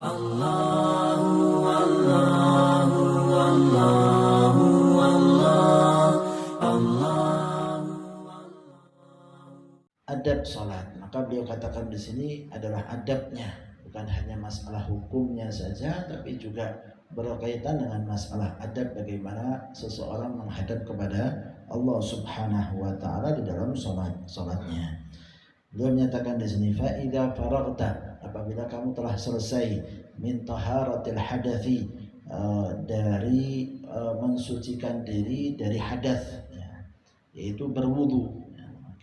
Allahu Allahu Allahu Allah Allahu. Adab salat, maka beliau katakan di sini adalah adabnya, bukan hanya masalah hukumnya saja, tapi juga berkaitan dengan masalah adab bagaimana seseorang menghadap kepada Allah Subhanahu wa taala di dalam salatnya. Beliau menyatakan di sini fa idza faragta, apabila kamu telah selesai min taharatil hadathi, dari mensucikan diri dari hadas, yaitu berwudu.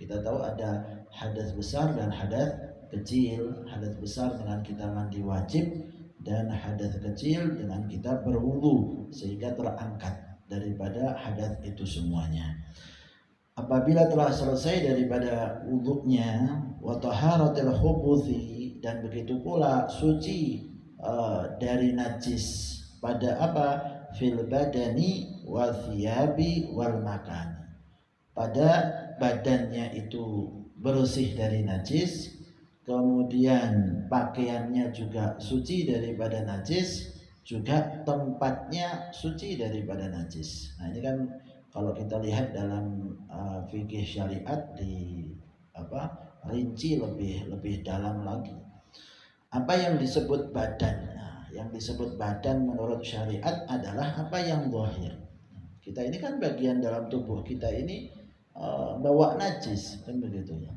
Kita tahu ada hadas besar dan hadas kecil. Hadas besar dengan kita mandi wajib, dan hadas kecil dengan kita berwudu sehingga terangkat daripada hadas itu semuanya. Apabila telah selesai daripada wudunya, wa taharatil khubuthi, dan begitu pula suci dari najis pada apa? Fil badani wa thiyabi wal makan. Pada badannya itu bersih dari najis, kemudian pakaiannya juga suci daripada najis, juga tempatnya suci daripada najis. Nah, ini kan kalau kita lihat dalam fikih syariat di rinci lebih dalam lagi. Apa yang disebut badan? Nah, yang disebut badan menurut syariat adalah apa yang zahir. Kita ini kan bagian dalam tubuh kita ini bawa najis, kan begitu ya.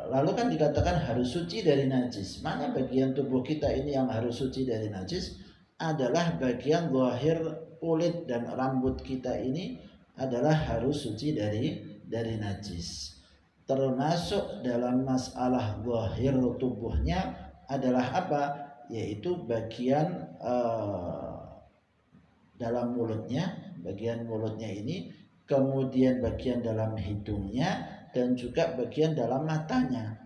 Lalu kan dikatakan harus suci dari najis. Mana bagian tubuh kita ini yang harus suci dari najis? Adalah bagian zahir kulit dan rambut kita ini adalah harus suci dari najis. Termasuk dalam masalah zahir tubuhnya adalah apa? Yaitu bagian dalam mulutnya, bagian mulutnya ini, kemudian bagian dalam hidungnya, dan juga bagian dalam matanya.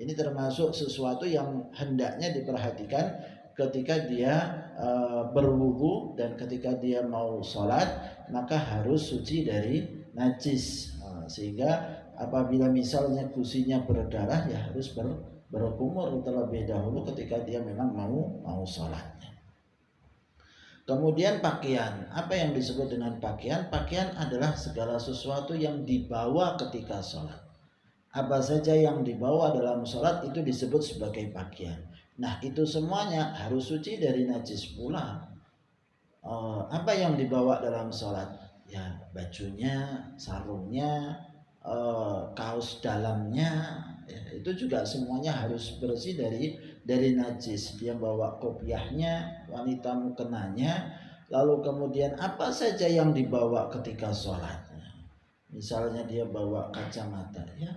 Ini termasuk sesuatu yang hendaknya diperhatikan ketika dia berwudu dan ketika dia mau sholat, maka harus suci dari najis. Sehingga apabila misalnya gusinya berdarah, ya harus berkumur terlebih dahulu ketika dia memang mau sholat. Kemudian pakaian, apa yang disebut dengan pakaian? Pakaian adalah segala sesuatu yang dibawa ketika sholat. Apa saja yang dibawa dalam sholat itu disebut sebagai pakaian. Nah, itu semuanya harus suci dari najis pula. Apa yang dibawa dalam sholat? Ya, bajunya, sarungnya, kaos dalamnya, ya, itu juga semuanya harus bersih dari najis. Dia bawa kopiahnya, wanita mukenanya, lalu kemudian apa saja yang dibawa ketika sholat. Misalnya dia bawa kacamata, ya,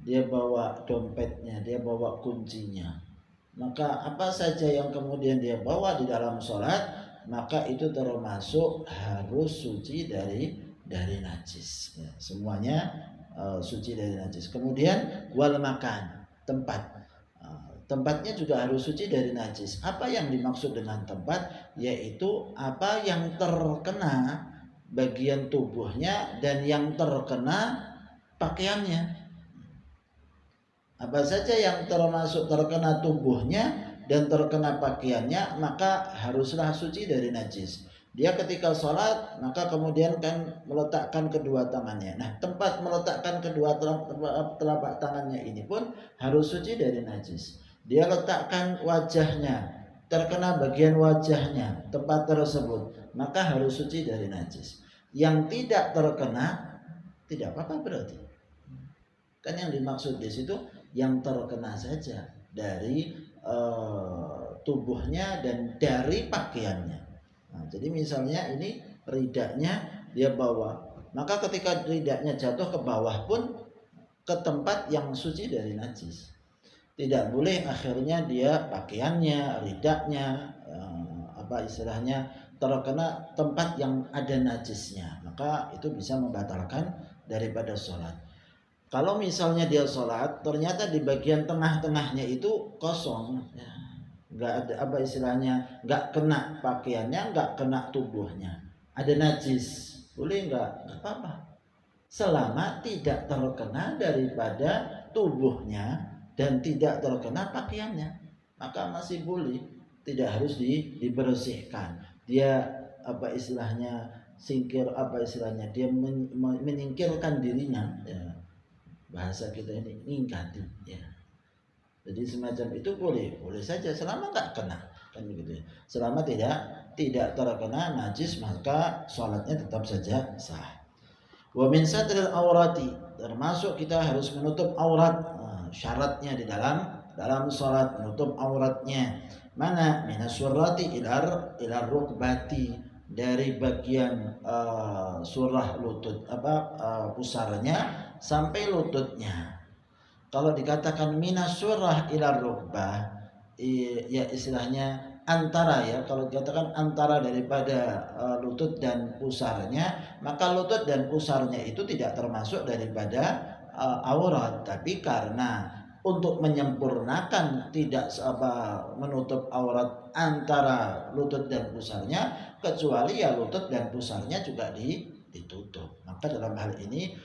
dia bawa dompetnya, dia bawa kuncinya, maka apa saja yang kemudian dia bawa di dalam sholat, maka itu termasuk harus suci dari najis, ya, semuanya suci dari najis. Kemudian wal makan, tempatnya juga harus suci dari najis. Apa yang dimaksud dengan tempat? Yaitu apa yang terkena bagian tubuhnya dan yang terkena pakaiannya. Apa saja yang terkena tubuhnya dan terkena pakaiannya, maka haruslah suci dari najis. Dia ketika sholat, maka kemudian kan meletakkan kedua tangannya. Nah, tempat meletakkan kedua telapak tangannya ini pun harus suci dari najis. Dia letakkan wajahnya, terkena bagian wajahnya, tempat tersebut, maka harus suci dari najis. Yang tidak terkena, tidak apa-apa berarti. Kan yang dimaksud di situ yang terkena saja dari tubuhnya dan dari pakaiannya. Nah, jadi misalnya ini ridaknya dia bawa, maka ketika ridaknya jatuh ke bawah pun ke tempat yang suci dari najis. Tidak boleh akhirnya dia pakaiannya, ridaknya, istilahnya terkena tempat yang ada najisnya, maka itu bisa membatalkan daripada sholat. Kalau misalnya dia sholat, ternyata di bagian tengah-tengahnya itu kosong, ya, nggak ada nggak kena pakaiannya, nggak kena tubuhnya, ada najis, boleh nggak apa-apa, selama tidak terkena daripada tubuhnya dan tidak terkena pakaiannya. maka masih boleh, tidak harus dibersihkan. Dia apa istilahnya singkir, apa istilahnya dia menyingkirkan dirinya, ya. Bahasa kita ini ngingkati, ya. Jadi semacam itu boleh saja selama nggak kena, kan begitu ya. Selama tidak terkena najis maka sholatnya tetap saja sah. Wa min satril aurati, termasuk kita harus menutup aurat. Syaratnya di dalam sholat menutup auratnya. Mana? Minas surati ilar rukbati, dari bagian surah lutut pusarnya sampai lututnya. Kalau dikatakan minas surah ilar rukbah, ya istilahnya antara, ya. Kalau dikatakan antara daripada lutut dan pusarnya, maka lutut dan pusarnya itu tidak termasuk daripada aurat. Tapi karena untuk menyempurnakan tidak menutup aurat antara lutut dan pusarnya, kecuali ya lutut dan pusarnya juga ditutup. Maka dalam hal ini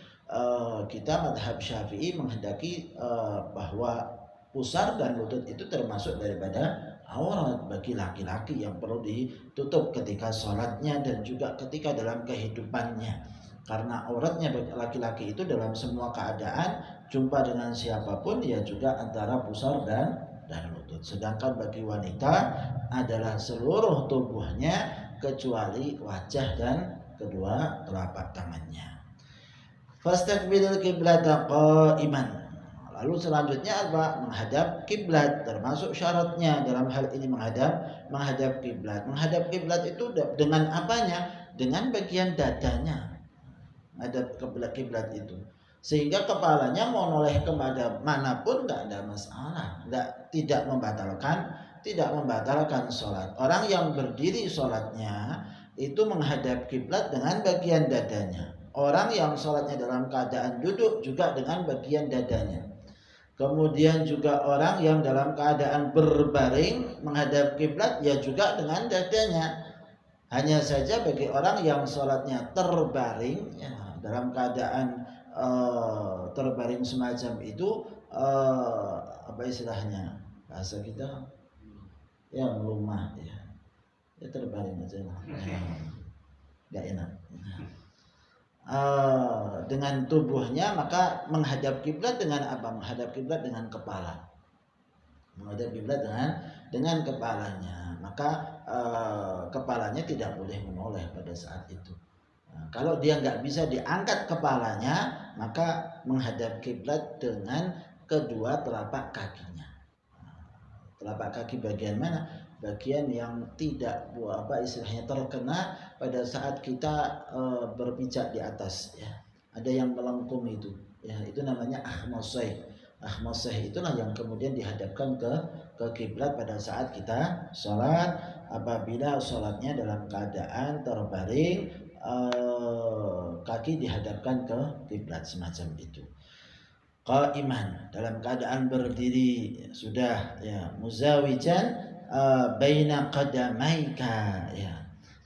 kita madhab Syafi'i menghendaki bahwa pusar dan lutut itu termasuk daripada aurat bagi laki-laki yang perlu ditutup ketika sholatnya dan juga ketika dalam kehidupannya. Karena auratnya bagi laki-laki itu dalam semua keadaan, jumpa dengan siapapun ya juga antara pusar dan lutut. Sedangkan bagi wanita adalah seluruh tubuhnya kecuali wajah dan kedua telapak tangannya. Fastaqbilul qiblata qa'iman. Lalu selanjutnya apa? Menghadap kiblat, termasuk syaratnya dalam hal ini menghadap kiblat. Menghadap kiblat itu dengan apanya? Dengan bagian dadanya. Menghadap kiblat itu. Sehingga kepalanya mau noleh kepada manapun tidak ada masalah, tidak membatalkan sholat. Orang yang berdiri sholatnya itu menghadap kiblat dengan bagian dadanya. Orang yang sholatnya dalam keadaan duduk juga dengan bagian dadanya. Kemudian juga orang yang dalam keadaan berbaring menghadap kiblat ya juga dengan dadanya. Hanya saja bagi orang yang sholatnya terbaring, ya, dalam keadaan terbaring semacam itu, apa istilahnya bahasa kita ya melumah, ya terbaring aja lah, nggak enak. Dengan tubuhnya maka menghadap kiblat dengan apa? Menghadap kiblat dengan kepala. Menghadap kiblat dengan kepalanya. Maka kepalanya tidak boleh menoleh pada saat itu. Kalau dia nggak bisa diangkat kepalanya, maka menghadap kiblat dengan kedua telapak kakinya. Telapak kaki bagian mana? Bagian yang tidak istilahnya terkena pada saat kita berpijak di atas, ya. Ada yang melengkung itu, ya, itu namanya ahmoseh. Ahmoseh itulah yang kemudian dihadapkan ke kiblat pada saat kita sholat. Apabila sholatnya dalam keadaan terbaring, kaki dihadapkan ke kiblat semacam itu. Qa'iman, dalam keadaan berdiri, sudah, ya, muzawijan baina qadamaika, ya,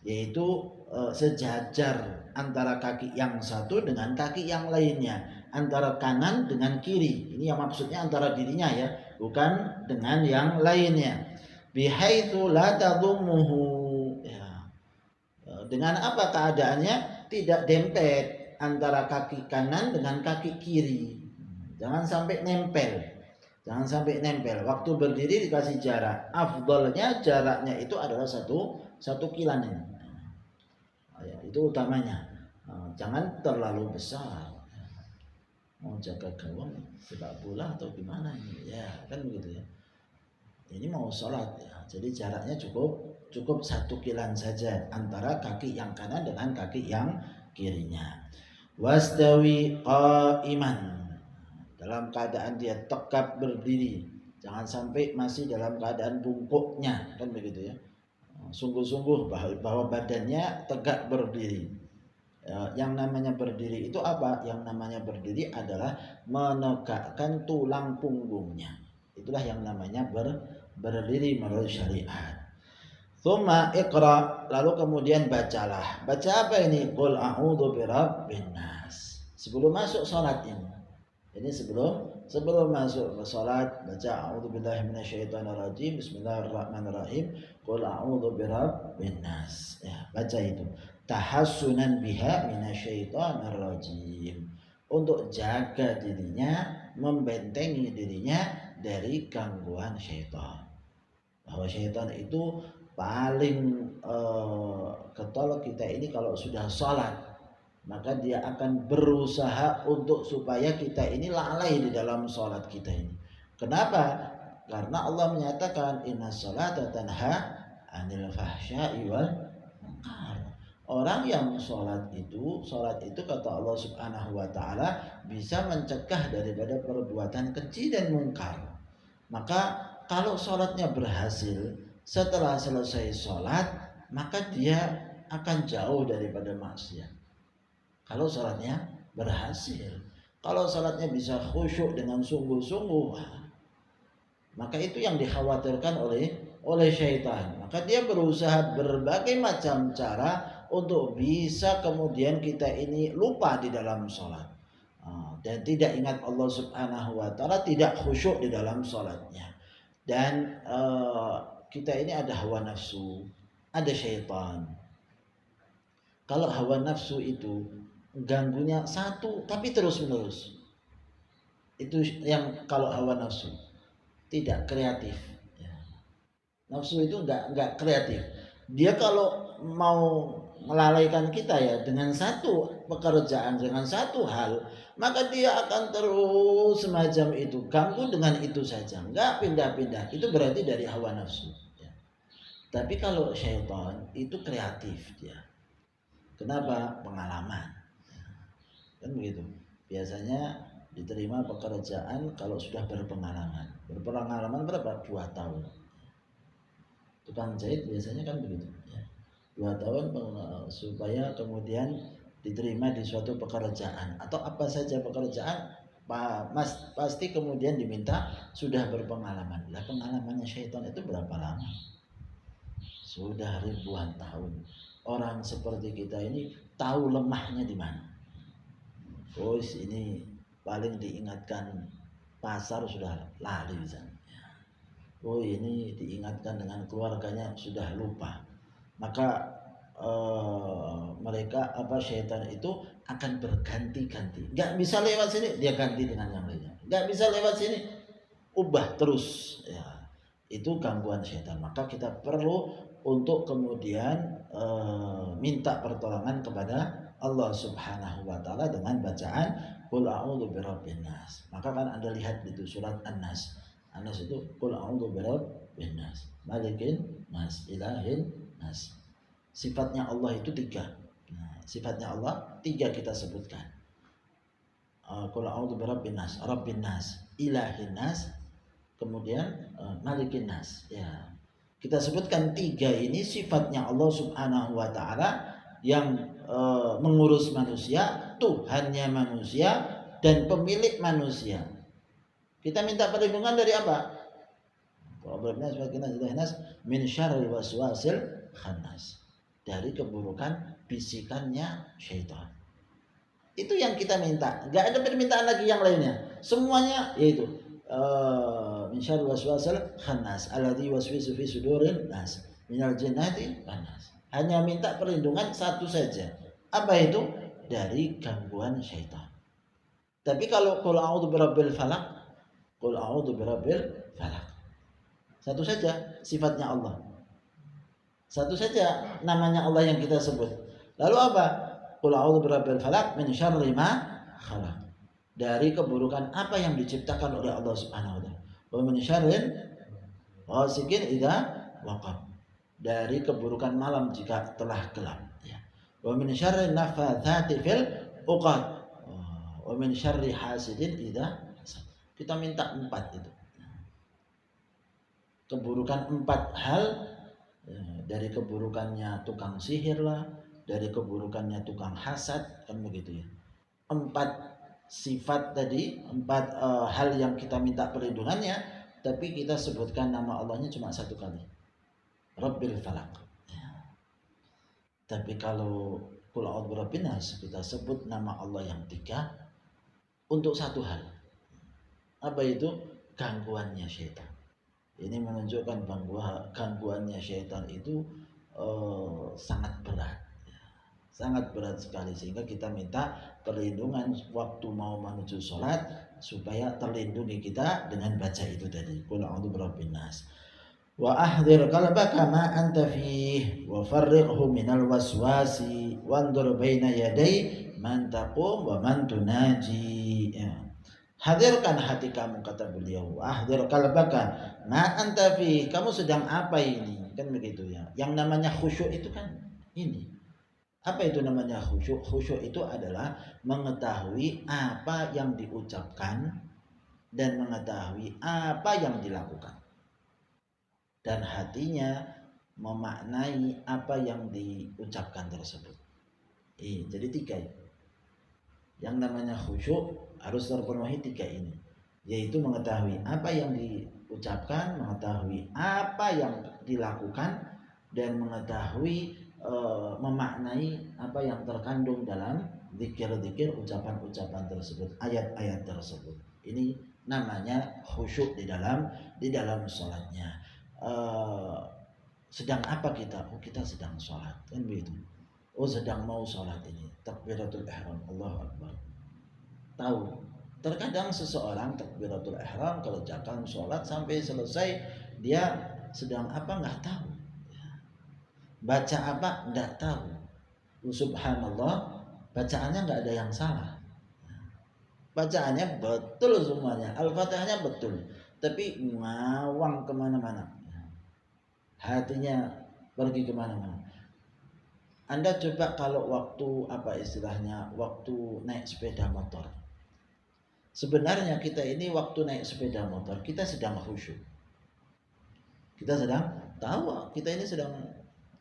yaitu sejajar antara kaki yang satu dengan kaki yang lainnya, antara kanan dengan kiri. Ini yang maksudnya antara dirinya, ya, bukan dengan yang lainnya. Bihaitsu la tadummuhu, ya. Dengan apa keadaannya? Tidak dempet antara kaki kanan dengan kaki kiri. Jangan sampai nempel. Jangan sampai nempel. Waktu berdiri dikasih jarak. Afdolnya jaraknya itu adalah satu kilan ini. Ya, itu utamanya. Jangan terlalu besar. Mau jaga gawang sepak bola atau gimana ini? Ya, kan begitu, ya. Ini mau sholat, ya. Jadi jaraknya cukup 1 kilan saja antara kaki yang kanan dengan kaki yang kirinya. Wastawi qa'iman, dalam keadaan dia tegap berdiri, jangan sampai masih dalam keadaan bungkuknya, kan begitu, ya. Sungguh-sungguh bahwa badannya tegak berdiri. Yang namanya berdiri itu apa? Yang namanya berdiri adalah menegakkan tulang punggungnya. Itulah yang namanya berdiri menurut syariat. Tsumma iqra, lalu kemudian bacalah. Baca apa ini? Qul a'udzu birabbin nas. Sebelum masuk salat ini. Ini sebelum sebelum masuk ke salat baca a'udzubillahi minasyaitonirrajim, bismillahirrahmanirrahim, qul a'udzu birabbin nas. Ya, baca itu. Tahassunan biha minasyaitonirrajim. Untuk jaga dirinya, membentengi dirinya dari gangguan syaitan. Bahwa syaitan itu paling ketol kita ini kalau sudah sholat, maka dia akan berusaha untuk supaya kita ini lalai di dalam sholat kita ini. Kenapa? Karena Allah menyatakan inna sholata tanha anil fahsya'i wal munkar. Orang yang sholat itu kata Allah Subhanahu wa ta'ala bisa mencegah daripada perbuatan keji dan mungkar. Maka kalau sholatnya berhasil, setelah selesai sholat, maka dia akan jauh daripada maksiat. Kalau sholatnya berhasil, kalau sholatnya bisa khusyuk dengan sungguh-sungguh, maka itu yang dikhawatirkan oleh syaitan. Maka dia berusaha berbagai macam cara untuk bisa kemudian kita ini lupa di dalam sholat dan tidak ingat Allah Subhanahu wa ta'ala, tidak khusyuk di dalam sholatnya. Dan kita ini ada hawa nafsu, ada syaitan. Kalau hawa nafsu itu ganggunya satu tapi terus menerus, itu yang kalau hawa nafsu tidak kreatif. Nafsu itu enggak kreatif. Dia kalau mau melalaikan kita ya dengan satu pekerjaan, dengan satu hal, maka dia akan terus semacam itu, ganggu dengan itu saja, enggak pindah-pindah. Itu berarti dari hawa nafsu. Tapi kalau syaitan itu kreatif dia. Kenapa? Pengalaman. Kan begitu. Biasanya diterima pekerjaan kalau sudah berpengalaman. Berpengalaman berapa? 2 tahun. Tukang jahit biasanya kan begitu. 2 tahun supaya kemudian diterima di suatu pekerjaan atau apa saja pekerjaan, pasti kemudian diminta sudah berpengalaman. Lah pengalamannya syaitan itu berapa lama? Sudah ribuan tahun. Orang seperti kita ini tahu lemahnya di mana. Oh, ini paling diingatkan pasar sudah lari misalnya. Oh, ini diingatkan dengan keluarganya sudah lupa. Maka mereka syaitan itu akan berganti-ganti. Enggak bisa lewat sini, dia ganti dengan yang lainnya. Enggak bisa lewat sini, ubah terus. Ya, itu gangguan syaitan. Maka kita perlu untuk kemudian minta pertolongan kepada Allah Subhanahu wa ta'ala dengan bacaan qul a'udzu birabbin nas. Maka kan Anda lihat itu surat An-Nas. An-Nas itu qul a'udzu birabbin nas, malikin nas, ilahin nas. Sifatnya Allah itu 3. Nah, sifatnya Allah 3 kita sebutkan. Qul a'udzu birabbin nas, rabbin nas, ilahin nas, kemudian malikin nas. Ya. Kita sebutkan 3 ini sifatnya Allah Subhanahu wa ta'ala yang mengurus manusia, Tuhannya manusia dan pemilik manusia. Kita minta perlindungan dari apa? Min syarril waswasil khannas, dari keburukan bisikannya syaitan. Itu yang kita minta. Enggak ada permintaan lagi yang lainnya. Semuanya yaitu min syarril waswasil khannas alladzi waswisu fi suduril nas minal jinnati wan nas. Hanya minta perlindungan satu saja. Apa itu? Dari gangguan syaitan. Tapi kalau qul a'udzu birabbil falaq, qul a'udzu birabbil falaq, satu saja sifatnya Allah. Satu saja namanya Allah yang kita sebut. Lalu apa? Qul a'udzu birabbil falaq min syarri ma khalaq. Dari keburukan apa yang diciptakan oleh Allah Subhanahu wa taala. Wa min syarril ghasiqin idza waqab. Dari keburukan malam jika telah gelap. Wa min syarri nafatsati fil 'uqad. Wa min syarri hasidin idza hasad. Kita minta 4 itu. Keburukan 4 hal, dari keburukannya tukang sihir lah, dari keburukannya tukang hasad, kan begitu ya. 4 sifat tadi, 4 hal yang kita minta perlindungannya, tapi kita sebutkan nama Allahnya cuma 1 kali. Rabbil falaq. Ya. Tapi kalau qul a'udzu birabbin nas, kita sebut nama Allah yang 3 untuk 1 hal. Apa itu? Gangguannya syaitan. Ini menunjukkan bahwa gangguannya syaitan itu sangat berat, sangat berat sekali, sehingga kita minta perlindungan waktu mau menuju sholat supaya terlindungi kita dengan baca itu tadi, qul a'udzu birabbin nas. Wa ahdir qalbaka ma anta fih wa farriqhu minal waswasi wandur baina yaday man taqum wa man tunaji. Ya. Hadirkan hati kamu, kata beliau. Ahdir qalbaka ma anta fi, kamu sedang apa ini? Kan begitu ya. Yang namanya khusyuk itu kan ini. Apa itu namanya khusyuk? Khusyuk itu adalah mengetahui apa yang diucapkan dan mengetahui apa yang dilakukan. Dan hatinya memaknai apa yang diucapkan tersebut. Jadi 3. Yang namanya khusyuk harus terpenuhi 3 ini, yaitu mengetahui apa yang diucapkan, mengetahui apa yang dilakukan, dan mengetahui memaknai apa yang terkandung dalam zikir-zikir, ucapan-ucapan tersebut, ayat-ayat tersebut. Ini namanya khusyuk di dalam sholatnya. Sedang apa kita? Oh, kita sedang sholat, kan begitu. Oh, sedang mau sholat ini, takbiratul ihram, Allahu Akbar. Tahu, terkadang seseorang takbiratul ihram kerjakan sholat sampai selesai, dia sedang apa nggak tahu, baca apa nggak tahu. Subhanallah, bacaannya nggak ada yang salah, bacaannya betul semuanya, al-fatihahnya betul, tapi ngawang kemana-mana, hatinya pergi kemana-mana. Anda coba kalau waktu waktu naik sepeda motor. Sebenarnya kita ini waktu naik sepeda motor kita sedang khusyuk. Kita sedang tahu kita ini sedang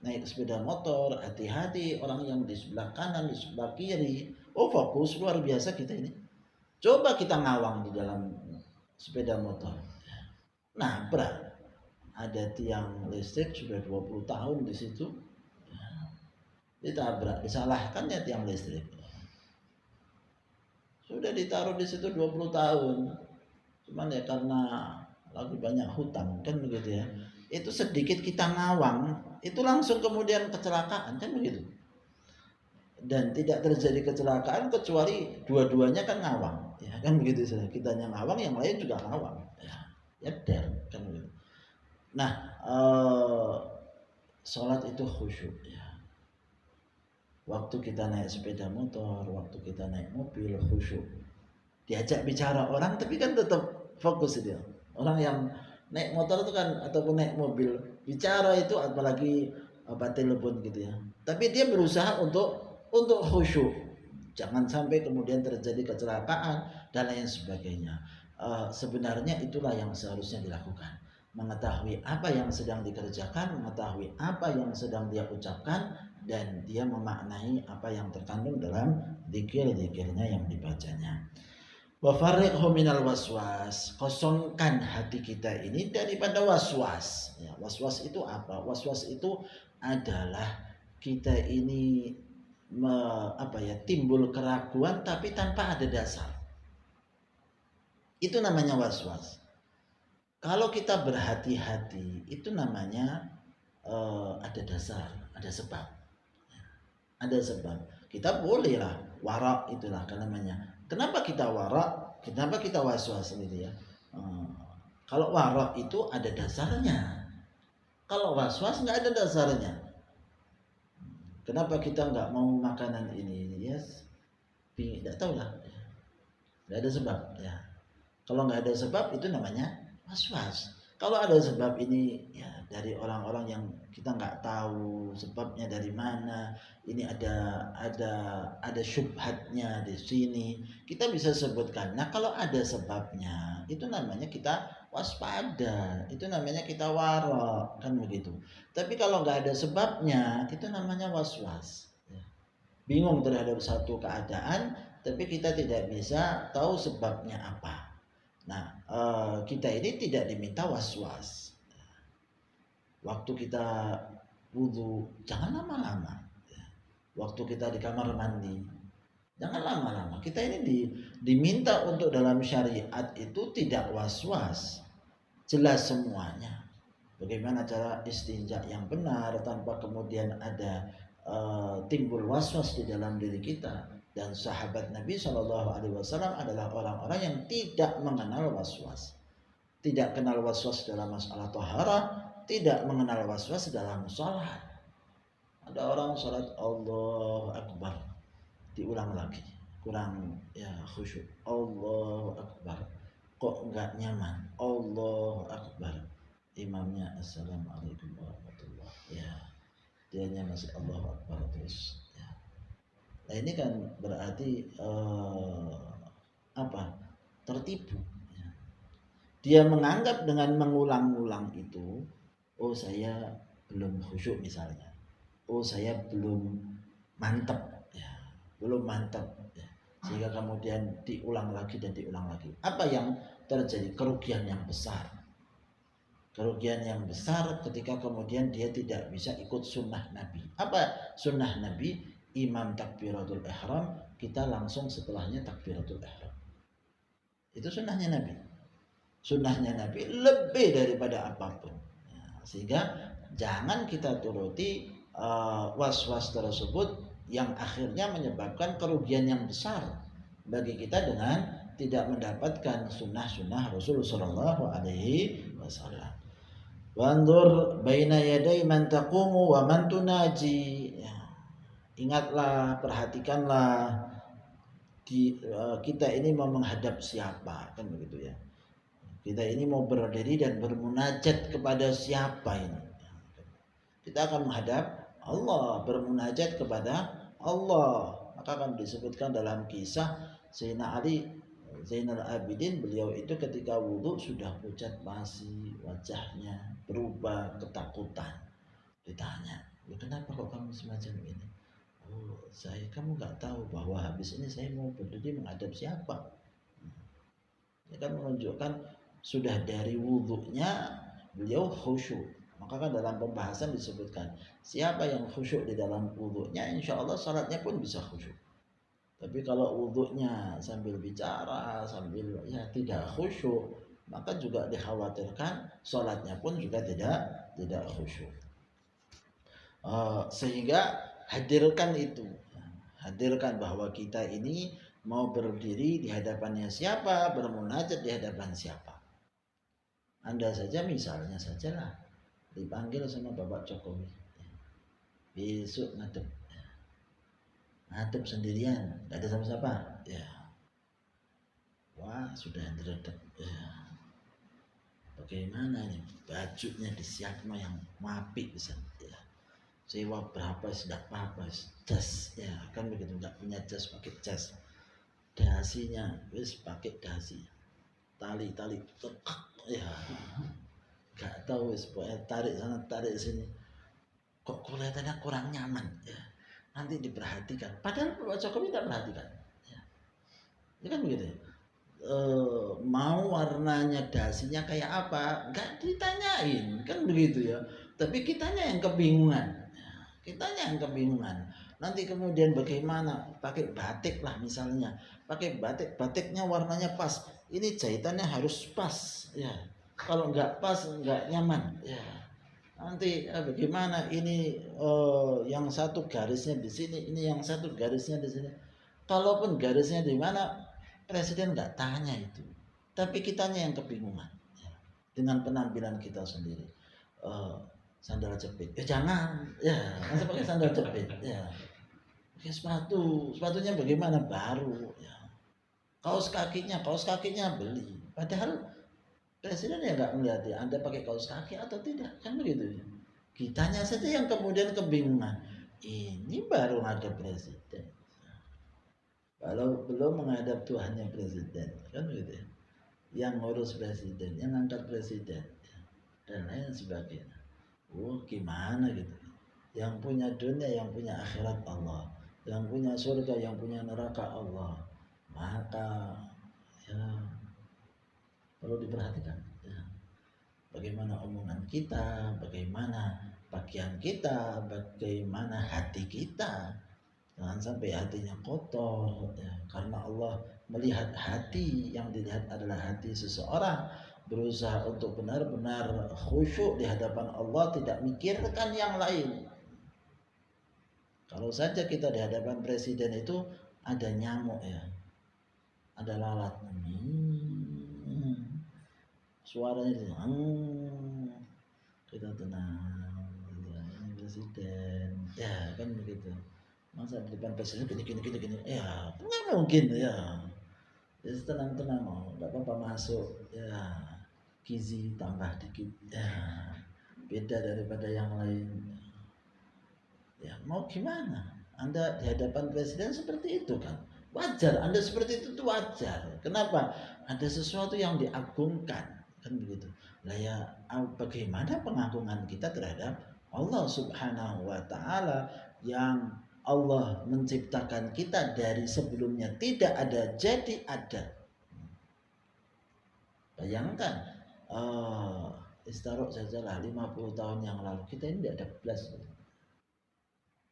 naik sepeda motor, hati-hati orang yang di sebelah kanan, di sebelah kiri. Oh, fokus luar biasa kita ini. Coba kita ngawang di dalam sepeda motor. Nah, berat. Ada tiang listrik sudah 20 tahun di situ. Ditabrak, disalahkannya tiang listrik. Sudah ditaruh di situ 20 tahun. Cuman ya karena lagi banyak hutang, kan begitu ya. Itu sedikit kita ngawang, itu langsung kemudian kecelakaan, kan begitu. Dan tidak terjadi kecelakaan kecuali dua-duanya kan ngawang, ya kan begitu. Kitanya ngawang, yang lain juga ngawang. Ya kan begitu. Nah, sholat itu khusyuk ya. Waktu kita naik sepeda motor, waktu kita naik mobil, khusyuk. Diajak bicara orang tapi kan tetap fokus dia. Orang yang naik motor itu kan ataupun naik mobil, bicara itu apalagi telepon gitu ya. Tapi dia berusaha untuk khusyuk. Jangan sampai kemudian terjadi kecelakaan dan lain sebagainya. Sebenarnya itulah yang seharusnya dilakukan. Mengetahui apa yang sedang dikerjakan, mengetahui apa yang sedang dia ucapkan, dan dia memaknai apa yang terkandung dalam zikir-zikirnya yang dibacanya. Wa farriqhu minal waswas, kosongkan hati kita ini daripada waswas. Ya, waswas itu apa? Waswas itu adalah kita ini timbul keraguan tapi tanpa ada dasar. Itu namanya waswas. Kalau kita berhati-hati, itu namanya ada dasar, ada sebab. Ada sebab. Kita bolehlah warak, itulah namanya. Kenapa kita warak? Kenapa kita waswas gitu ya? Kalau warak itu ada dasarnya. Kalau waswas nggak ada dasarnya. Kenapa kita nggak mau makanan ini? Yes, tidak tahu lah. Nggak ada sebab. Ya. Kalau nggak ada sebab itu namanya waswas. Kalau ada sebab ini ya dari orang-orang yang kita nggak tahu sebabnya dari mana, ini ada syubhatnya di sini, kita bisa sebutkan. Nah, kalau ada sebabnya itu namanya kita waspada, itu namanya kita wara, kan begitu. Tapi kalau nggak ada sebabnya itu namanya waswas. Bingung terhadap satu keadaan, tapi kita tidak bisa tahu sebabnya apa. Nah, kita ini tidak diminta waswas. Waktu kita wudhu, jangan lama-lama. Waktu kita di kamar mandi, Jangan lama-lama. Kita ini diminta untuk dalam syariat itu tidak was-was, jelas semuanya. Bagaimana cara istinja yang benar tanpa kemudian ada timbul was-was di dalam diri kita. Dan sahabat Nabi Shallallahu Alaihi Wasallam adalah orang-orang yang tidak mengenal was-was, tidak kenal was-was dalam masalah taharah, tidak mengenal was-was dalam sholat. Ada orang sholat Allahu Akbar, diulang lagi, kurang ya khusyuk. Allahu Akbar, kok enggak nyaman. Allahu Akbar, imamnya Assalamualaikum warahmatullahi, ya dianya masih Allahu Akbar terus. Ya. Nah ini kan berarti tertipu. Ya. Dia menganggap dengan mengulang-ulang itu, oh saya belum khusyuk misalnya, oh saya belum mantap, ya belum mantap, ya. Sehingga kemudian diulang lagi dan diulang lagi. Apa yang terjadi? Kerugian yang besar. Kerugian yang besar ketika kemudian dia tidak bisa ikut sunnah Nabi. Apa sunnah Nabi? Imam takbiratul ihram, kita langsung setelahnya takbiratul ihram. Itu sunnahnya Nabi. Sunnahnya Nabi lebih daripada apapun. Ya, sehingga jangan kita turuti was-was tersebut yang akhirnya menyebabkan kerugian yang besar bagi kita dengan tidak mendapatkan sunnah-sunnah Rasulullah Shallallahu Alaihi Wasallam. Wandur baina yaday man taqumu wa man tunaji. Ya. Ingatlah, perhatikanlah kita ini mau menghadap siapa, kan begitu ya. Kita ini mau berdiri dan bermunajat kepada siapa ini? Kita akan menghadap Allah, bermunajat kepada Allah. Maka akan disebutkan dalam kisah Sayyidina Ali Zainal Abidin, beliau itu ketika wudhu sudah pucat basi, wajahnya berubah ketakutan. Ditanya, kenapa kok kamu semacam ini? Oh, kamu nggak tahu bahwa habis ini saya mau berdiri menghadap siapa? Ini kan menunjukkan sudah dari wudhunya beliau khusyuk. Maka kan dalam pembahasan disebutkan siapa yang khusyuk di dalam wudhunya, insya Allah salatnya pun bisa khusyuk. Tapi kalau wudhunya sambil bicara, sambil ya tidak khusyuk, maka juga dikhawatirkan salatnya pun juga tidak khusyuk. Sehingga hadirkan itu, hadirkan bahwa kita ini mau berdiri di hadapannya siapa, bermunajat di hadapan siapa. Anda saja misalnya sajalah dipanggil sama Bapak Jokowi, besok ngadep sendirian, gak ada siapa-siapa, ya, wah sudah dredeg, ya. Bagaimana nih bajunya disiapkan yang apik bisa, ya. Sewa berapa sudah apa-apa, jas, ya kan begitu, nggak punya jas pakai jas, dasinya wis pakai dasi, tali ya nggak tahu wis pokoknya tarik sana tarik sini, kok kelihatannya kurang nyaman, ya nanti diperhatikan, padahal Pak Jokowi tidak perhatikan, ya. Ini kan begitu, ya. Mau warnanya dasinya kayak apa nggak ditanyain, kan begitu ya, tapi kitanya yang kebingungan. Nanti kemudian bagaimana pakai batik lah misalnya, pakai batiknya warnanya pas, ini jahitannya harus pas, ya kalau nggak pas nggak nyaman, ya nanti bagaimana ini yang satu garisnya di sini, ini yang satu garisnya di sini. Kalaupun garisnya di mana, presiden nggak tanya itu, tapi kitanya yang kebingungan, ya. Dengan penampilan kita sendiri. Sandal jepit, jangan, ya masa pakai sandal jepit, ya pakai sepatunya bagaimana baru, ya kaos kakinya beli, padahal presiden ya nggak melihat ya Anda pakai kaos kaki atau tidak, kan begitu ya. Kitanya saja yang kemudian kebingungan, ini baru ada presiden, kalau belum menghadap Tuhannya presiden, kan begitu ya, yang ngurus presiden, yang angkat presiden, ya. Dan lain sebagainya. Gimana gitu, yang punya dunia, yang punya akhirat Allah, yang punya surga, yang punya neraka Allah, maka ya perlu diperhatikan, ya. Bagaimana omongan kita, bagaimana pakaian kita, bagaimana hati kita, Jangan sampai hatinya kotor ya. Karena Allah melihat hati, yang dilihat adalah hati seseorang berusaha untuk benar-benar khusyuk di hadapan Allah, tidak mikirkan yang lain. Kalau saja kita di hadapan presiden itu ada nyamuk ya, ada lalat, suaranya kita tenang, ini presiden ya kan begitu. Masa di depan presiden gini ya nggak mungkin ya. Jadi tenang, nggak apa-apa masuk ya, gizi tambah dikit ya, beda daripada yang lain ya. Mau gimana, Anda di hadapan presiden seperti itu kan wajar, Anda seperti itu tuh wajar. Kenapa? Ada sesuatu yang diagungkan kan begitu lah ya. Bagaimana pengagungan kita terhadap Allah Subhanahu wa Ta'ala, yang Allah menciptakan kita dari sebelumnya tidak ada jadi ada. Bayangkan istarok sajalah 50 tahun yang lalu kita ini tidak ada belas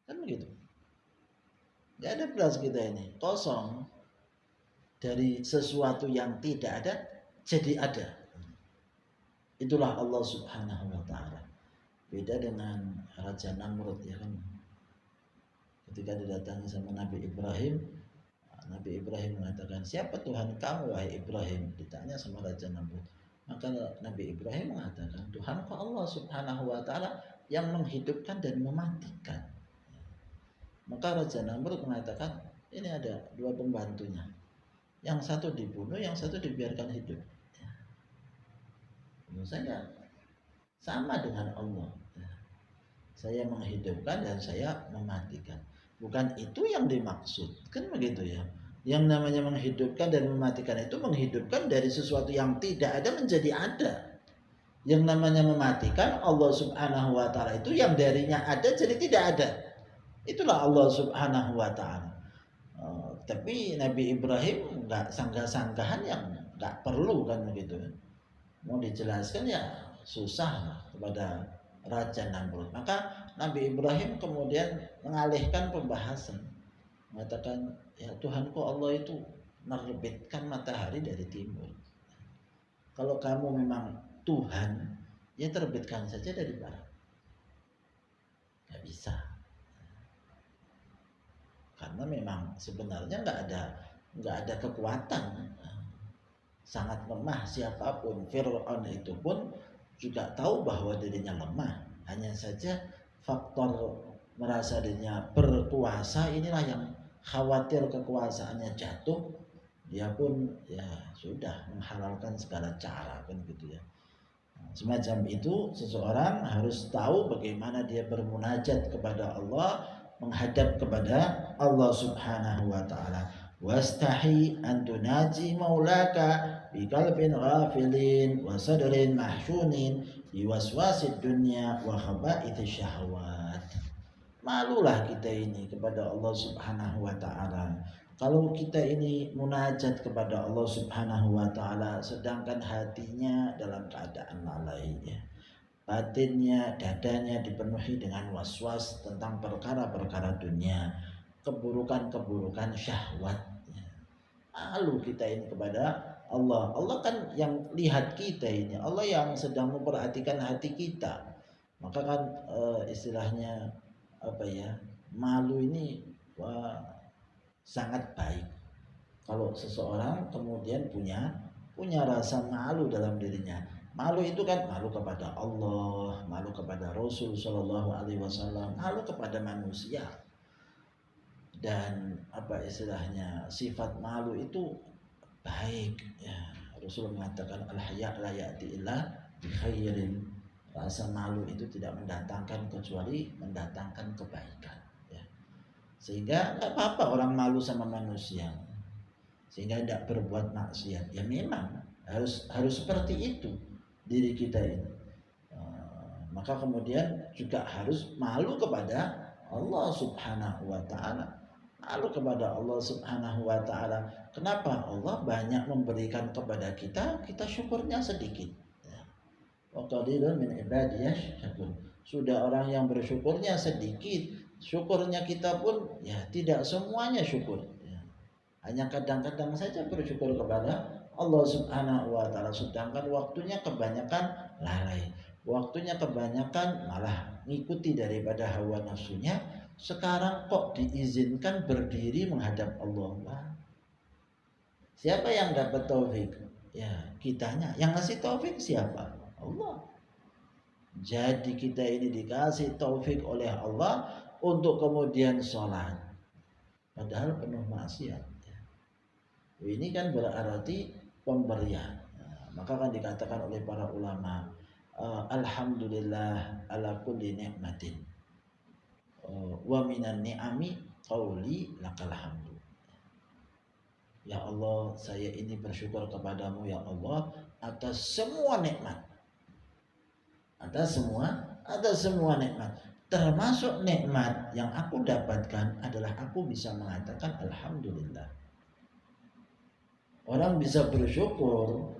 kan begitu, tidak ada belas, kita ini kosong. Dari sesuatu yang tidak ada jadi ada. Itulah Allah Subhanahu wa Ta'ala. Beda dengan Raja Namrud ya kan. Ketika didatangi sama Nabi Ibrahim, Nabi Ibrahim mengatakan, siapa Tuhan kamu wahai Ibrahim? Ditanya sama Raja Namrud. Maka Nabi Ibrahim mengatakan, Tuhanku Allah Subhanahu wa Ta'ala yang menghidupkan dan mematikan. Maka Raja Namrud mengatakan, ini ada dua pembantunya, yang satu dibunuh, yang satu dibiarkan hidup. Menurut saya sama dengan Allah. Saya menghidupkan dan saya mematikan. Bukan itu yang dimaksud, kan begitu ya. Yang namanya menghidupkan dan mematikan itu menghidupkan dari sesuatu yang tidak ada menjadi ada. Yang namanya mematikan Allah Subhanahu wa Ta'ala itu yang darinya ada jadi tidak ada. Itulah Allah Subhanahu wa Ta'ala. Tapi Nabi Ibrahim nggak sanggah-sanggahan, yang nggak perlu kan begitu. Mau dijelaskan ya susah kepada Raja Namrud. Maka Nabi Ibrahim kemudian mengalihkan pembahasan, mengatakan, ya Tuhanku Allah itu menerbitkan matahari dari timur. Kalau kamu memang Tuhan, ya terbitkan saja dari barat. Gak bisa, karena memang sebenarnya nggak ada kekuatan, sangat lemah siapapun. Fir'aun itu pun juga tahu bahwa dirinya lemah, hanya saja faktor merasa dirinya berkuasa inilah yang khawatir kekuasaannya jatuh, dia pun ya sudah menghalalkan segala cara kan gitu ya. Semacam itu seseorang harus tahu bagaimana dia bermunajat kepada Allah, menghadap kepada Allah Subhanahu wa Ta'ala. Wastahi an tunaji maulaka biqalbin ghafilin wa sadrin mahshunin biwaswasid dunya wa khaba'ithis syahwat. Malulah kita ini kepada Allah Subhanahu wa Ta'ala. Kalau kita ini munajat kepada Allah Subhanahu wa Ta'ala sedangkan hatinya dalam keadaan lalai ya. Batinnya, dadanya dipenuhi dengan waswas tentang perkara-perkara dunia, keburukan-keburukan syahwat. Malu kita ini kepada Allah. Allah kan yang lihat kita ini, Allah yang sedang memperhatikan hati kita. Maka kan istilahnya apa ya, malu ini sangat baik. Kalau seseorang kemudian punya rasa malu dalam dirinya. Malu itu kan malu kepada Allah, malu kepada Rasul Shallallahu Alaihi Wasallam, malu kepada manusia. Dan apa istilahnya, sifat malu itu baik ya. Rasul mengatakan al-haya la ya'ti illa bi khairin. Rasa malu itu tidak mendatangkan kecuali mendatangkan kebaikan ya. Sehingga enggak apa-apa orang malu sama manusia, sehingga tidak berbuat maksiat. Ya memang harus seperti itu diri kita ini. Maka kemudian juga harus malu kepada Allah Subhanahu wa Ta'ala. Malu kepada Allah Subhanahu wa Ta'ala. Kenapa? Allah banyak memberikan kepada kita syukurnya sedikit. Wa qalilun min ibadiyah syakur. Sudah orang yang bersyukurnya sedikit, Syukurnya kita pun ya tidak semuanya syukur. Ya. Hanya kadang-kadang saja bersyukur kepada Allah Subhanahu wa taala, sedangkan waktunya kebanyakan lalai. Waktunya kebanyakan malah ngikuti daripada hawa nafsunya. Sekarang kok diizinkan berdiri menghadap Allah. Siapa yang dapat taufik? Ya, kitanya. Yang ngasih taufik siapa? Allah. Jadi kita ini dikasih taufik oleh Allah untuk kemudian sholat. Padahal penuh maksiat. Ini kan berarti pemberian. Maka kan dikatakan oleh para ulama, alhamdulillah ala kulli ni'matin. Wa minan ni'ami qauli lakal hamdu. Ya Allah, saya ini bersyukur kepadamu ya Allah atas semua nikmat. Atas semua nikmat. Termasuk nikmat yang aku dapatkan adalah aku bisa mengatakan alhamdulillah. Orang bisa bersyukur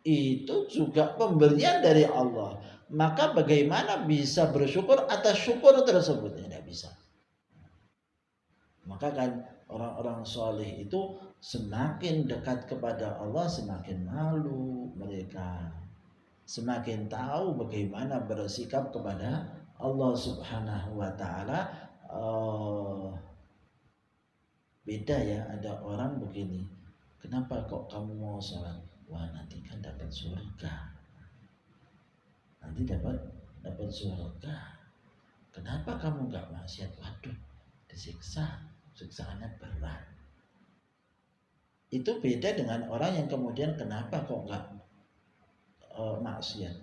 itu juga pemberian dari Allah. Maka bagaimana bisa bersyukur atas syukur tersebut? Tidak bisa. Maka kan orang-orang soleh itu semakin dekat kepada Allah, semakin malu mereka, semakin tahu bagaimana bersikap kepada Allah Subhanahu wa taala. Beda ya, ada orang begini, kenapa kok kamu mau sholat? Wah, nanti kan dapat surga. Nanti dapat surga. Kenapa kamu nggak maksiat? Waduh, disiksa, siksaannya berat. Itu beda dengan orang yang kemudian kenapa kok nggak maksiat,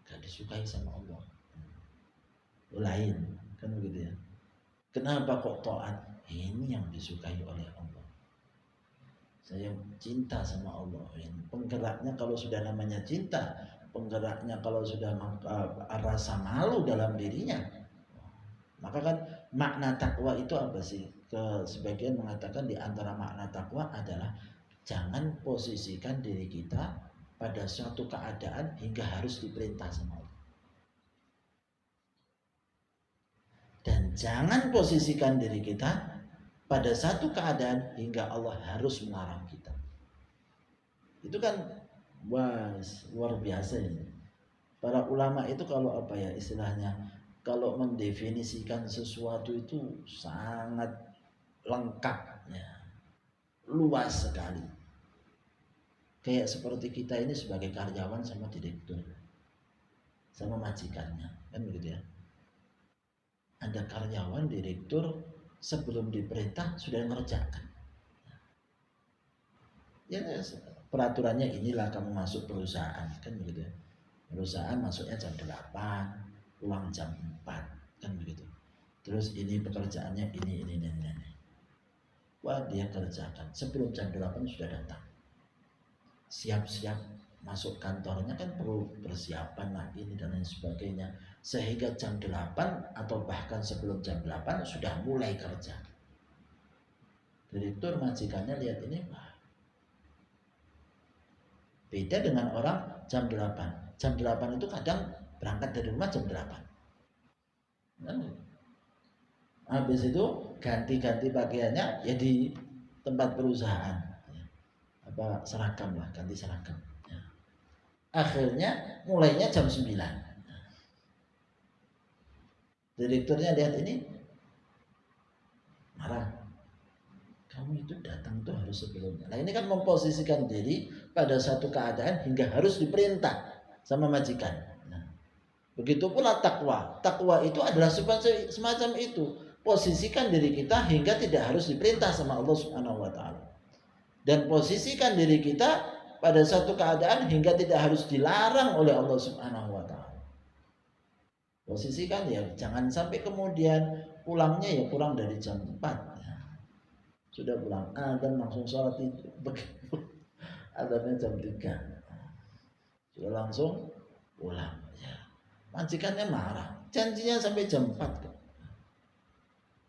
nggak disukai sama Allah. Lain kan begitu ya. Kenapa kok taat? Ini yang disukai oleh Allah. Saya cinta sama Allah. Penggeraknya kalau sudah namanya cinta, penggeraknya kalau sudah rasa malu dalam dirinya. Maka kan makna takwa itu apa sih? Sebagian mengatakan di antara makna takwa adalah jangan posisikan diri kita pada suatu keadaan hingga harus diperintah sama Allah. Dan jangan posisikan diri kita pada satu keadaan hingga Allah harus melarang kita. Itu kan luar biasa ini. Para ulama itu kalau apa ya istilahnya, kalau mendefinisikan sesuatu itu sangat lengkap ya, luas sekali. Kayak seperti kita ini sebagai karyawan sama direktur, sama majikannya, kan begitu ya. Ada karyawan, direktur, sebelum diperintah sudah mengerjakan. Ya, peraturannya inilah kamu masuk perusahaan, kan begitu ya. Perusahaan masuknya jam 8, pulang jam 4, kan begitu. Terus ini pekerjaannya ini. Wah, dia kerjakan. Sebelum jam 8 sudah datang. Siap-siap masuk kantornya, kan perlu persiapan lah ini dan lain sebagainya. Sehingga jam 8 atau bahkan sebelum jam 8 sudah mulai kerja. Direktur majikannya lihat ini, wah, beda dengan orang jam 8. Jam 8 itu kadang berangkat dari rumah jam 8. Habis itu ganti-ganti pakaiannya ya di tempat perusahaan. Seragam lah, ganti seragam. Akhirnya mulainya jam 9. Direkturnya lihat ini marah. Kamu itu datang tuh harus sebelumnya. Nah, ini kan memposisikan diri pada satu keadaan hingga harus diperintah sama majikan. Nah, begitu pula takwa. Takwa itu adalah semacam itu. Posisikan diri kita hingga tidak harus diperintah sama Allah Subhanahu wa taala. Dan posisikan diri kita pada satu keadaan hingga tidak harus dilarang oleh Allah Subhanahu wa taala. Posisikan ya, jangan sampai kemudian pulangnya ya pulang dari jam 4. Sudah pulang dan langsung sholat itu. Begitu adanya jam 3. Sudah langsung pulang ya. Majikannya marah. Janjinya sampai jam 4.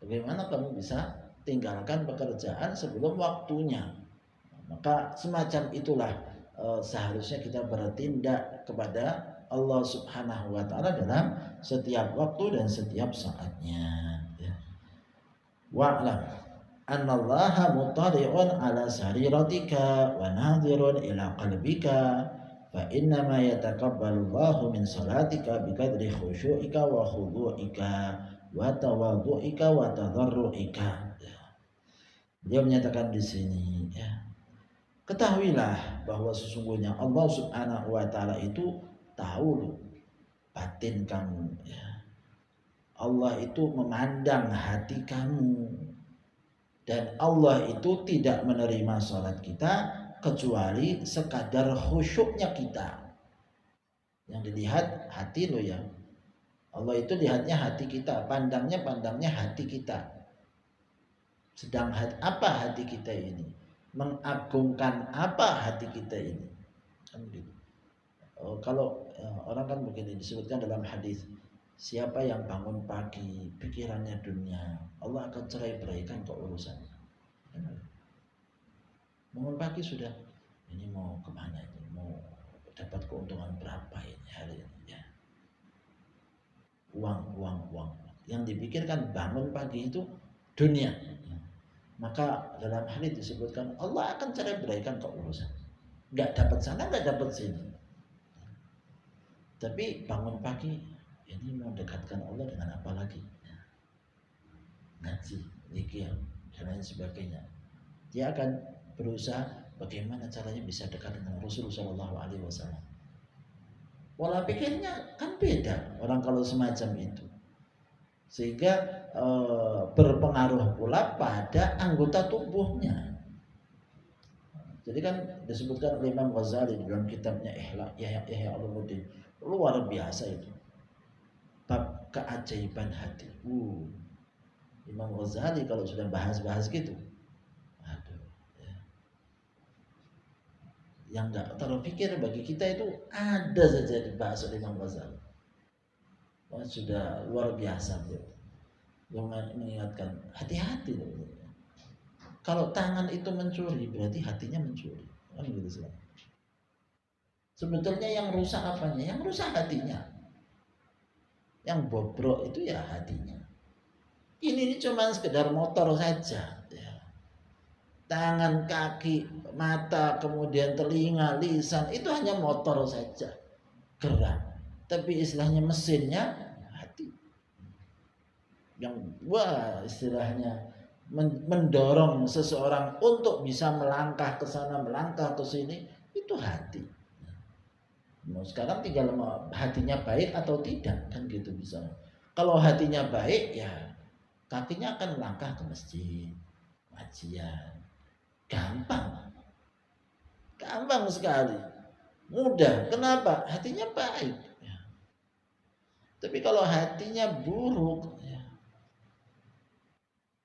Bagaimana kamu bisa tinggalkan pekerjaan sebelum waktunya? Maka semacam itulah seharusnya kita bertindak kepada Allah Subhanahu wa taala dalam setiap waktu dan setiap saatnya, ya. Wa'lam annallaha muttali'un ala sariratika wa nadhirun ila qalbika fa innama yataqabbalu Allahu min salatika biqadri khusyu'ika wa khudu'ika wa tawadhu'ika wa tadarru'ika. Dia menyatakan di sini, ya, ketahuilah bahwa sesungguhnya Allah Subhanahu wa taala itu tahu batin kamu, ya. Allah itu memandang hati kamu, dan Allah itu tidak menerima salat kita kecuali sekadar khusyuknya kita. Yang dilihat hati lo, ya. Allah itu lihatnya hati kita, pandangnya hati kita. Sedang apa hati kita ini? Mengagungkan apa hati kita ini? Kan gitu. Kalau orang kan begini disebutkan dalam hadis, siapa yang bangun pagi pikirannya dunia, Allah akan cerai-beraikan keurusannya. Bangun pagi sudah, ini mau kemana ini, mau dapat keuntungan berapa ini hari ini, ya. Uang. Yang dipikirkan bangun pagi itu dunia. Maka dalam hadis disebutkan Allah akan cerai-beraikan keurusan. Nggak dapat sana, nggak dapat sini. Tapi bangun pagi, ini mau dekatkan Allah dengan apa lagi? Ngaji, zikir, dan lain sebagainya. Dia akan berusaha bagaimana caranya bisa dekat dengan Rasulullah SAW. Pola pikirnya kan beda orang kalau semacam itu, sehingga berpengaruh pula pada anggota tubuhnya. Jadi kan disebutkan oleh Imam Ghazali dalam kitabnya Ihya Ulumuddin, luar biasa itu bab keajaiban hati. Imam Ghazali kalau sudah bahas gitu, aduh, ya. Yang nggak terpikir bagi kita itu ada saja dibahas oleh Imam Ghazali. Sudah luar biasa beliau. Yang mengingatkan hati-hati loh. Kalau tangan itu mencuri berarti hatinya mencuri, kan gitu sih. Sebetulnya yang rusak apanya? Yang rusak hatinya. Yang bobrok itu ya hatinya. Ini cuma sekedar motor saja, ya. Tangan, kaki, mata, kemudian telinga, lisan itu hanya motor saja, gerak. Tapi istilahnya mesinnya hati. Yang istilahnya mendorong seseorang untuk bisa melangkah ke sana, melangkah ke sini, itu hati. Nah, sekarang tinggal hatinya baik atau tidak, kan gitu bisa. Kalau hatinya baik, ya kakinya akan melangkah ke masjid, kajian, gampang sekali, mudah. Kenapa? Hatinya baik. Ya. Tapi kalau hatinya buruk, ya,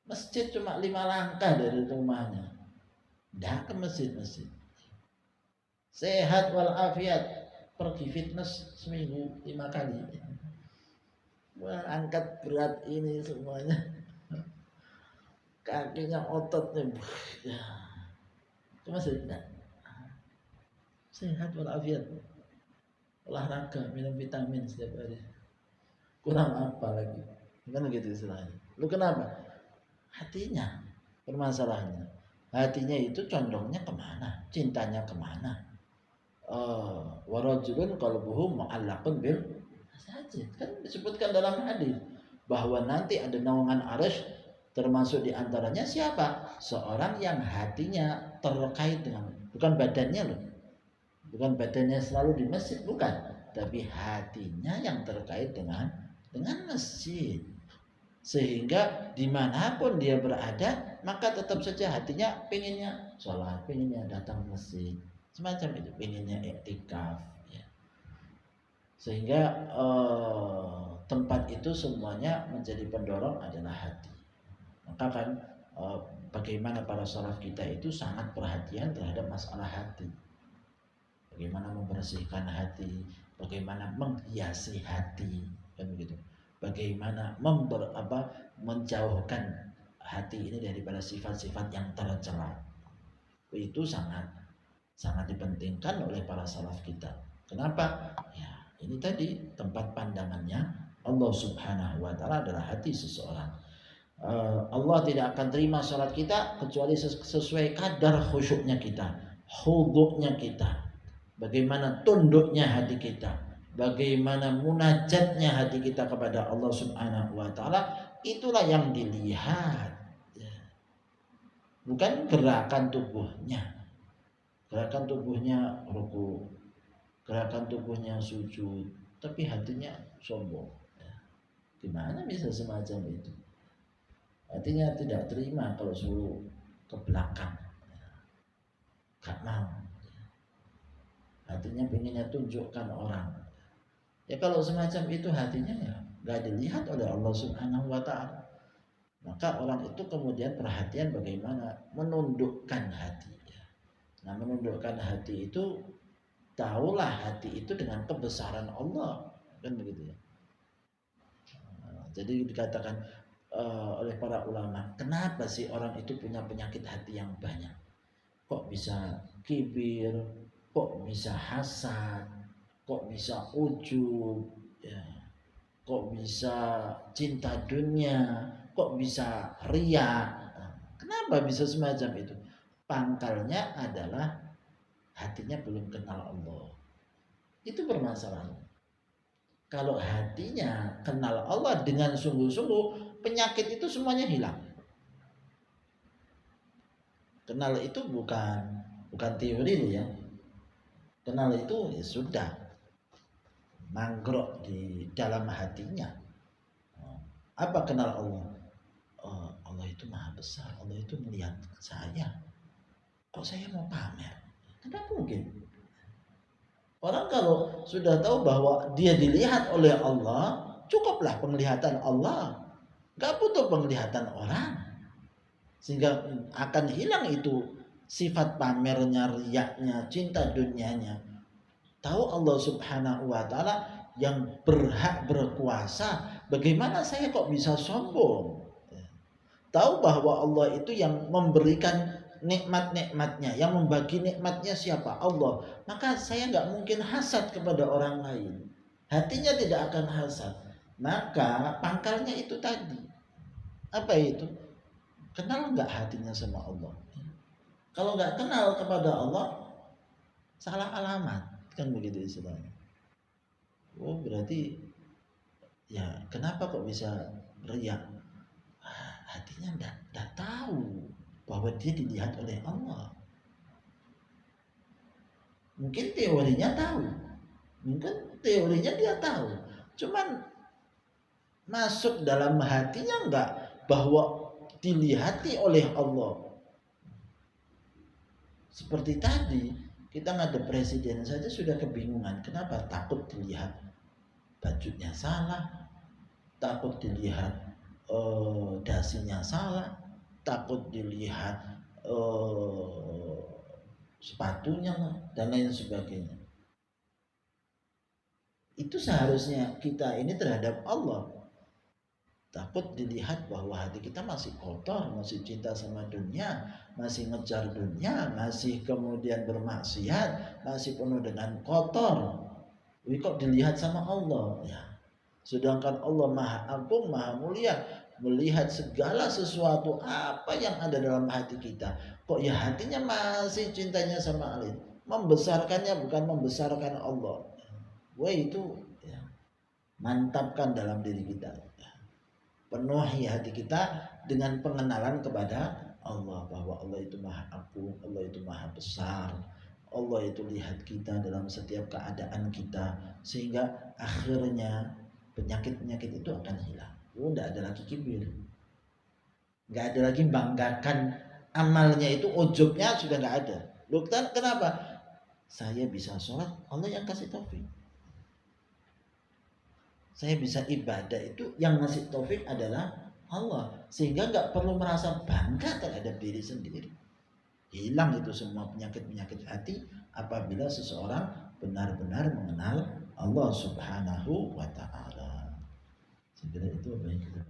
masjid cuma 5 langkah dari rumahnya, dah ke masjid. Sehat walafiat, pergi fitness seminggu 5 kali. Wah, angkat berat ini semuanya, kakinya ototnya, ya, itu masih tidak. Sehat walafiat, olahraga, minum vitamin setiap hari, kurang apa lagi? Kan begitu istilahnya. Lu kenapa? Hatinya permasalahannya. Hatinya itu condongnya kemana? Cintanya kemana? Warajulun qalbuhu mu'allaqun bil masajid. Kan disebutkan dalam hadis bahwa nanti ada naungan arsy, termasuk diantaranya siapa? Seorang yang hatinya terkait dengan, bukan badannya loh, bukan badannya selalu di masjid, bukan, tapi hatinya yang terkait dengan masjid. Sehingga dimanapun dia berada, maka tetap saja hatinya pengennya sholat, pengennya datang ke masjid, semacam itu, pengennya iktikaf, ya. Sehingga tempat itu semuanya menjadi pendorong adalah hati. Maka kan bagaimana para salaf kita itu sangat perhatian terhadap masalah hati. Bagaimana membersihkan hati, bagaimana menghiasi hati, kan begitu. Bagaimana menjauhkan hati ini daripada sifat-sifat yang tercela. Itu sangat dipentingkan oleh para salaf kita. Kenapa? Ya, Ini tadi tempat pandangannya Allah Subhanahu wa taala adalah hati seseorang. Allah tidak akan terima salat kita kecuali sesuai kadar khusyuknya kita, khudu'nya kita, bagaimana tunduknya hati kita, bagaimana munajatnya hati kita kepada Allah Subhanahu wa taala. Itulah yang dilihat, bukan gerakan tubuhnya. Gerakan tubuhnya ruku, gerakan tubuhnya sujud, tapi hatinya sombong. Gimana bisa semacam itu? Artinya tidak terima kalau suruh ke belakang, gak mau. Hatinya pengennya tunjukkan orang. Ya kalau semacam itu hatinya ya gak dilihat oleh Allah Subhanahu wa taala. Maka orang itu kemudian perhatian bagaimana menundukkan hati. Nah, menundukkan hati itu, tahulah hati itu dengan kebesaran Allah, kan begitu ya. Jadi dikatakan oleh para ulama, kenapa sih orang itu punya penyakit hati yang banyak? Kok bisa kibir, kok bisa hasad, kok bisa ujub, ya. Kok bisa cinta dunia, kok bisa riya? Kenapa bisa semacam itu? Pangkalnya adalah hatinya belum kenal Allah. Itu permasalahan. Kalau hatinya kenal Allah dengan sungguh-sungguh, penyakit itu semuanya hilang. Kenal itu bukan teori ya. Kenal itu ya sudah manggrok di dalam hatinya. Apa kenal Allah? Allah itu maha besar. Allah itu melihat saya. Kok saya mau pamer? Tidak mungkin. Orang kalau sudah tahu bahwa dia dilihat oleh Allah, cukuplah penglihatan Allah. Gak butuh penglihatan orang. Sehingga akan hilang itu sifat pamernya, riyaknya, cinta dunianya. Tahu Allah Subhanahu wa taala yang berhak berkuasa, bagaimana saya kok bisa sombong? Tahu bahwa Allah itu yang memberikan nikmat-nikmatnya, yang membagi nikmatnya siapa? Allah. Maka saya nggak mungkin hasad kepada orang lain. Hatinya tidak akan hasad. Maka pangkalnya itu tadi. Apa itu? Kenal nggak hatinya sama Allah? Kalau nggak kenal kepada Allah, salah alamat, kan begitu istilahnya. Oh berarti ya kenapa kok bisa riya? Hatinya nggak tahu bahwa dia dilihat oleh Allah. Mungkin teorinya tahu, mungkin teorinya dia tahu, cuman masuk dalam hatinya enggak bahwa dilihati oleh Allah. Seperti tadi kita ngadep presiden saja sudah kebingungan, kenapa? Takut dilihat bajunya salah, takut dilihat dasinya salah, takut dilihat sepatunya dan lain sebagainya. Itu seharusnya kita ini terhadap Allah. Takut dilihat bahwa hati kita masih kotor, masih cinta sama dunia, masih ngejar dunia, masih kemudian bermaksiat, masih penuh dengan kotor. Wih, kok dilihat sama Allah ya. Sedangkan Allah Maha Agung, Maha Mulia, melihat segala sesuatu apa yang ada dalam hati kita. Kok ya hatinya masih cintanya sama Allah, membesarkannya bukan membesarkan Allah. Wah itu ya, mantapkan dalam diri kita, penuhi hati kita dengan pengenalan kepada Allah, bahwa Allah itu Maha Agung, Allah itu Maha Besar, Allah itu lihat kita dalam setiap keadaan kita, sehingga akhirnya penyakit-penyakit itu akan hilang. Tidak ada lagi kibir, nggak ada lagi banggakan amalnya, itu ujubnya sudah nggak ada. Loh, kenapa? Saya bisa sholat, Allah yang kasih taufik. Saya bisa ibadah, itu yang ngasih taufik adalah Allah. Sehingga nggak perlu merasa bangga terhadap diri sendiri. Hilang itu semua penyakit-penyakit hati apabila seseorang benar-benar mengenal Allah Subhanahu wa ta'ala. Saya kira itu apa yang kita